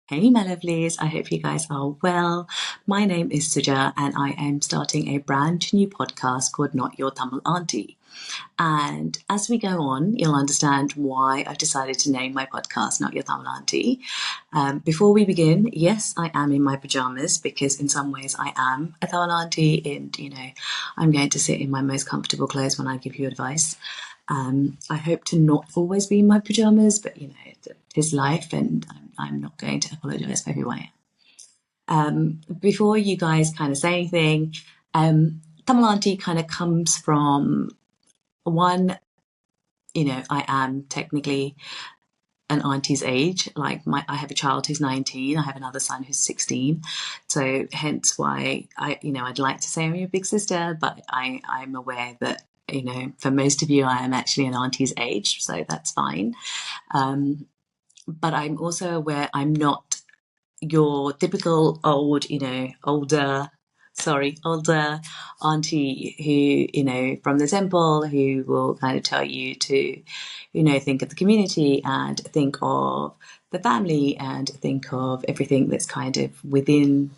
Hey, my lovelies. I hope you guys are well. My name is Suja, and I am starting a brand new podcast called Not Your Tamil Aunty. And as we go on, you'll understand why I've decided to name my podcast Not Your Tamil Aunty. Before we begin, yes, I am in my pajamas because in some ways I am a Tamil Aunty, and I'm going to sit in my most comfortable clothes when I give you advice. I hope to not always be in my pajamas, but it is life, and I'm not going to apologise for who I am. Before you guys kind of say anything, Tamil Aunty kind of comes from one, I am technically an auntie's age. Like I have a child who's 19, I have another son who's 16. So hence why I'd like to say I'm your big sister, but I'm aware that, for most of you, I am actually an auntie's age, so that's fine. But I'm also aware I'm not your typical older auntie who, from the temple, who will kind of tell you to, think of the community and think of the family and think of everything that's kind of within,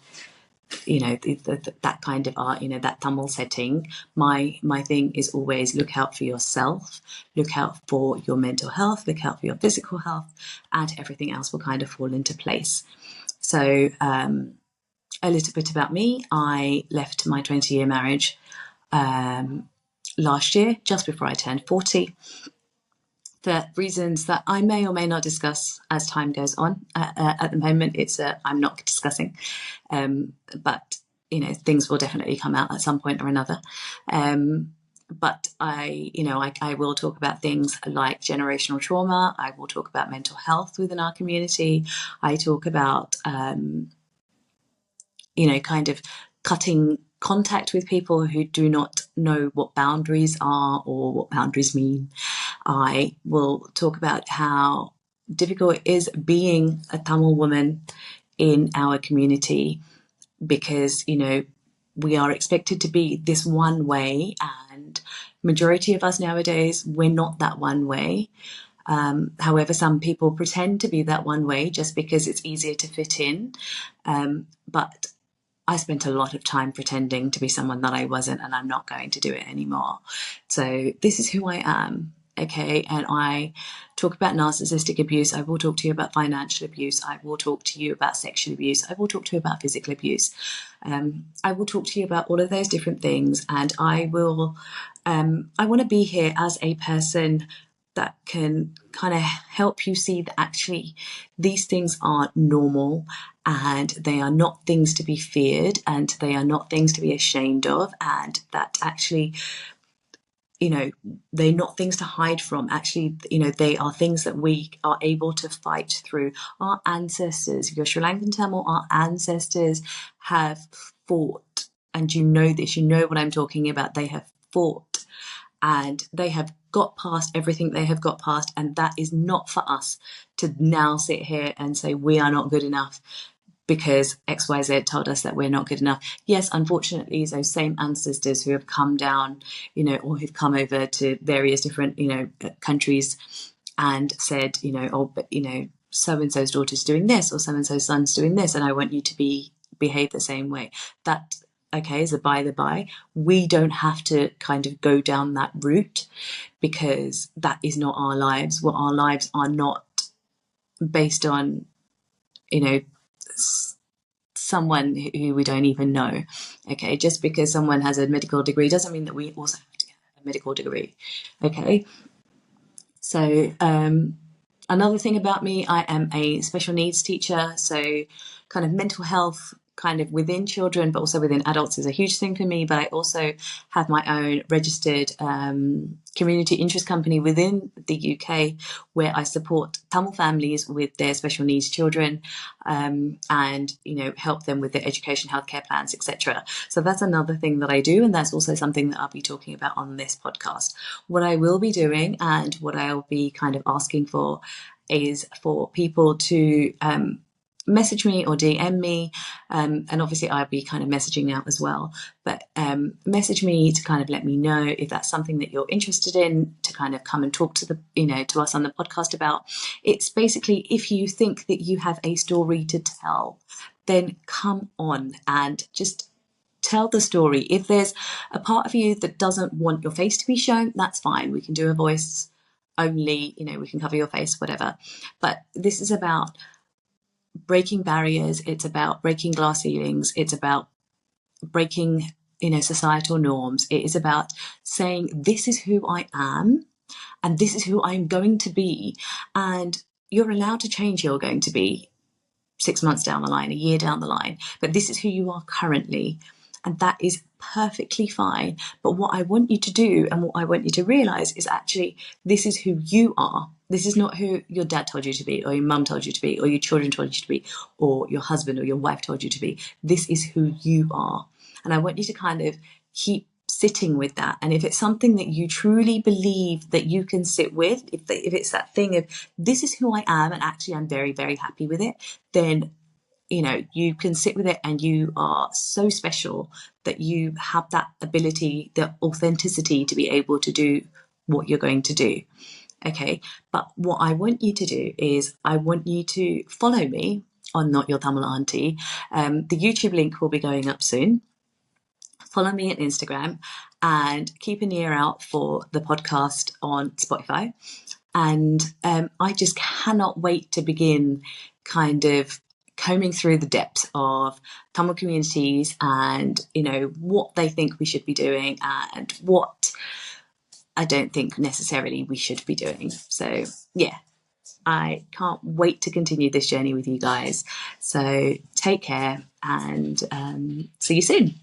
that kind of art, that Tamil setting. My thing is always look out for yourself, look out for your mental health, look out for your physical health, and everything else will kind of fall into place. So, a little bit about me. I left my 20-year marriage last year, just before I turned 40, for reasons that I may or may not discuss as time goes on. At the moment, I'm not discussing, but things will definitely come out at some point or another. But I will talk about things like generational trauma. I will talk about mental health within our community. I talk about kind of cutting contact with people who do not know what boundaries are or what boundaries mean. I will talk about how difficult it is being a Tamil woman in our community because, we are expected to be this one way, and majority of us nowadays, we're not that one way. However, some people pretend to be that one way just because it's easier to fit in. But I spent a lot of time pretending to be someone that I wasn't, and I'm not going to do it anymore. So this is who I am. Okay, and I talk about narcissistic abuse. I will talk to you about financial abuse. I will talk to you about sexual abuse. I will talk to you about physical abuse. I will talk to you about all of those different things, and I want to be here as a person that can kind of help you see that actually these things are normal and they are not things to be feared and they are not things to be ashamed of, and that actually they're not things to hide from. Actually, they are things that we are able to fight through. Our ancestors, if you're Sri Lankan Tamil, our ancestors have fought, and this, what I'm talking about. They have fought and they have got past everything they have got past, and that is not for us to now sit here and say we are not good enough because XYZ told us that we're not good enough. Yes, unfortunately, those same ancestors who have come down, or who've come over to various different, countries and said, but, so-and-so's daughter's doing this or so-and-so's son's doing this, and I want you to behave the same way. That, okay, is a by the by. We don't have to kind of go down that route because that is not our lives. Well, our lives are not based on, someone who we don't even know. Okay, just because someone has a medical degree doesn't mean that we also have to have a medical degree. Okay, so another thing about me, I am a special needs teacher, so kind of mental health kind of within children but also within adults is a huge thing for me. But I also have my own registered community interest company within the UK where I support Tamil families with their special needs children, and help them with their education, healthcare plans, etc. So that's another thing that I do, and that's also something that I'll be talking about on this podcast. What I will be doing and what I'll be kind of asking for is for people to message me or DM me, and obviously I'll be kind of messaging out as well, but message me to kind of let me know if that's something that you're interested in, to kind of come and talk to us on the podcast about. It's basically, if you think that you have a story to tell, then come on and just tell the story. If there's a part of you that doesn't want your face to be shown, that's fine. We can do a voice only, we can cover your face, whatever. But this is about breaking barriers. It's about breaking glass ceilings. It's about breaking, societal norms. It is about saying, this is who I am and this is who I'm going to be. And you're allowed to change who you're going to be 6 months down the line, a year down the line, but this is who you are currently. And that is perfectly fine. But what I want you to do and what I want you to realize is actually, this is who you are. This is not who your dad told you to be, or your mum told you to be, or your children told you to be, or your husband or your wife told you to be. This is who you are. And I want you to kind of keep sitting with that. And if it's something that you truly believe that you can sit with, if it's that thing of, this is who I am, and actually I'm very, very happy with it, then you can sit with it, and you are so special that you have that ability, the authenticity to be able to do what you're going to do. Okay. But what I want you to do is, I want you to follow me on Not Your Tamil Aunty. The YouTube link will be going up soon. Follow me on Instagram and keep an ear out for the podcast on Spotify. And I just cannot wait to begin kind of combing through the depths of Tamil communities and, what they think we should be doing and what I don't think necessarily we should be doing. So, yeah, I can't wait to continue this journey with you guys. So take care, and see you soon.